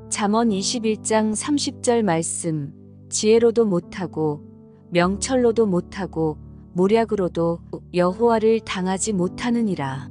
잠언 21장 30절 말씀. 지혜로도 못하고 명철로도 못하고 모략으로도 여호와를 당하지 못하느니라.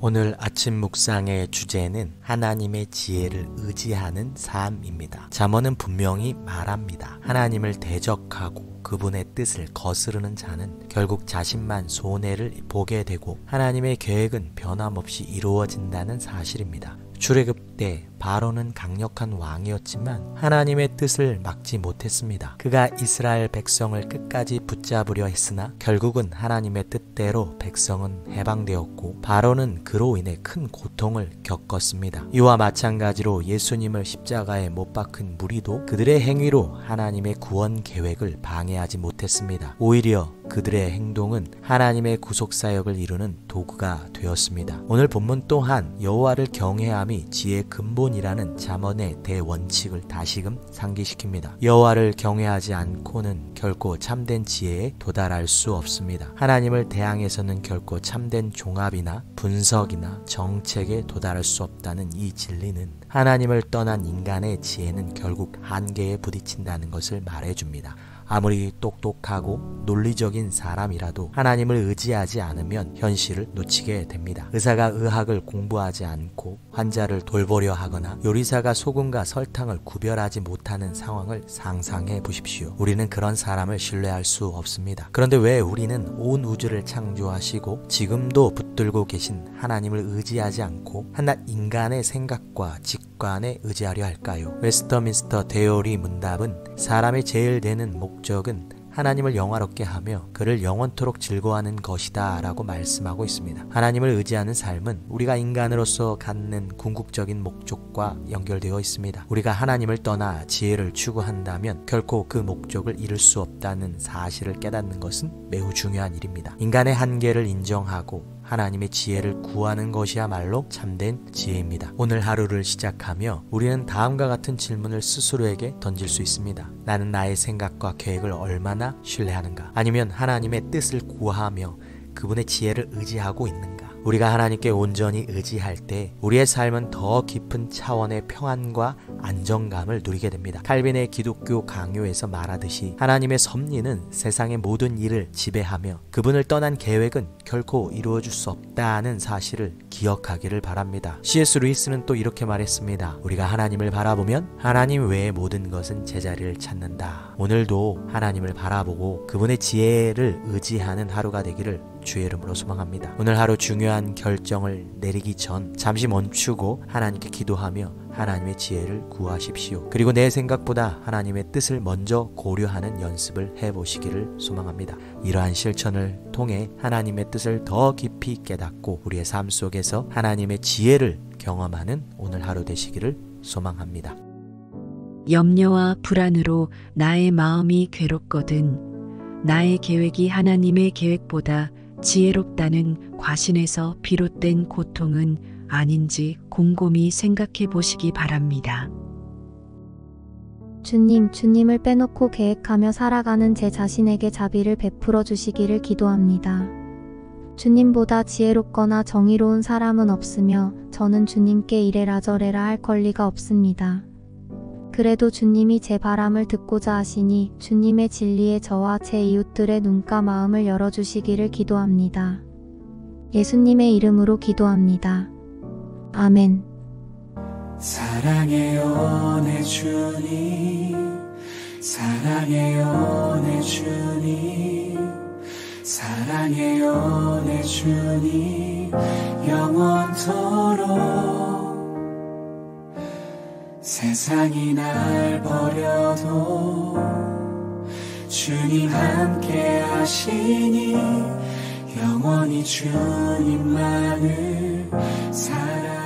오늘 아침 묵상의 주제는 하나님의 지혜를 의지하는 삶입니다. 잠언은 분명히 말합니다. 하나님을 대적하고 그분의 뜻을 거스르는 자는 결국 자신만 손해를 보게 되고 하나님의 계획은 변함없이 이루어진다는 사실입니다. 출애굽 때 바로는 강력한 왕이었지만 하나님의 뜻을 막지 못했습니다. 그가 이스라엘 백성을 끝까지 붙잡으려 했으나 결국은 하나님의 뜻대로 백성은 해방되었고 바로는 그로 인해 큰 고통을 겪었습니다. 이와 마찬가지로 예수님을 십자가에 못 박은 무리도 그들의 행위로 하나님의 구원 계획을 방해하지 못했습니다. 오히려 그들의 행동은 하나님의 구속사역을 이루는 도구가 되었습니다. 오늘 본문 또한 여호와를 경외함이 지혜의 근본이라는 잠언의 대원칙을 다시금 상기시킵니다. 여호와를 경외하지 않고는 결코 참된 지혜에 도달할 수 없습니다. 하나님을 대항해서는 결코 참된 종합이나 분석이나 정책에 도달할 수 없다는 이 진리는 하나님을 떠난 인간의 지혜는 결국 한계에 부딪힌다는 것을 말해줍니다. 아무리 똑똑하고 논리적인 사람이라도 하나님을 의지하지 않으면 현실을 놓치게 됩니다. 의사가 의학을 공부하지 않고 환자를 돌보려 하거나 요리사가 소금과 설탕을 구별하지 못하는 상황을 상상해 보십시오. 우리는 그런 사람을 신뢰할 수 없습니다. 그런데 왜 우리는 온 우주를 창조하시고 지금도 붙들고 계신 하나님을 의지하지 않고 한낱 인간의 생각과 직관에 의지하려 할까요? 웨스터민스터 대요리 문답은 사람의 제일 되는 목적은 하나님을 영화롭게 하며 그를 영원토록 즐거워하는 것이다 라고 말씀하고 있습니다. 하나님을 의지하는 삶은 우리가 인간으로서 갖는 궁극적인 목적과 연결되어 있습니다. 우리가 하나님을 떠나 지혜를 추구한다면 결코 그 목적을 이룰 수 없다는 사실을 깨닫는 것은 매우 중요한 일입니다. 인간의 한계를 인정하고 하나님의 지혜를 구하는 것이야말로 참된 지혜입니다. 오늘 하루를 시작하며 우리는 다음과 같은 질문을 스스로에게 던질 수 있습니다. 나는 나의 생각과 계획을 얼마나 신뢰하는가? 아니면 하나님의 뜻을 구하며 그분의 지혜를 의지하고 있는가? 우리가 하나님께 온전히 의지할 때 우리의 삶은 더 깊은 차원의 평안과 안정감을 누리게 됩니다. 칼빈의 기독교 강요에서 말하듯이 하나님의 섭리는 세상의 모든 일을 지배하며 그분을 떠난 계획은 결코 이루어질 수 없다는 사실을 기억하기를 바랍니다. C.S. 루이스는 또 이렇게 말했습니다. 우리가 하나님을 바라보면 하나님 외의 모든 것은 제자리를 찾는다. 오늘도 하나님을 바라보고 그분의 지혜를 의지하는 하루가 되기를 주의 이름으로 소망합니다. 오늘 하루 중요한 결정을 내리기 전 잠시 멈추고 하나님께 기도하며 하나님의 지혜를 구하십시오. 그리고 내 생각보다 하나님의 뜻을 먼저 고려하는 연습을 해보시기를 소망합니다. 이러한 실천을 통해 하나님의 뜻을 더 깊이 깨닫고 우리의 삶 속에서 하나님의 지혜를 경험하는 오늘 하루 되시기를 소망합니다. 염려와 불안으로 나의 마음이 괴롭거든 나의 계획이 하나님의 계획보다 지혜롭다는 과신에서 비롯된 고통은 아닌지 곰곰이 생각해 보시기 바랍니다. 주님을 빼놓고 계획하며 살아가는 제 자신에게 자비를 베풀어 주시기를 기도합니다. 주님보다 지혜롭거나 정의로운 사람은 없으며 저는 주님께 이래라 저래라 할 권리가 없습니다. 그래도 주님이 제 바람을 듣고자 하시니 주님의 진리에 저와 제 이웃들의 눈과 마음을 열어주시기를 기도합니다. 예수님의 이름으로 기도합니다. 아멘. 사랑해요 내 주님, 사랑해요 내 주님, 사랑해요 내 주님, 영원토록. 세상이 날 버려도 주님 함께 하시니 영원히 주님만을 사랑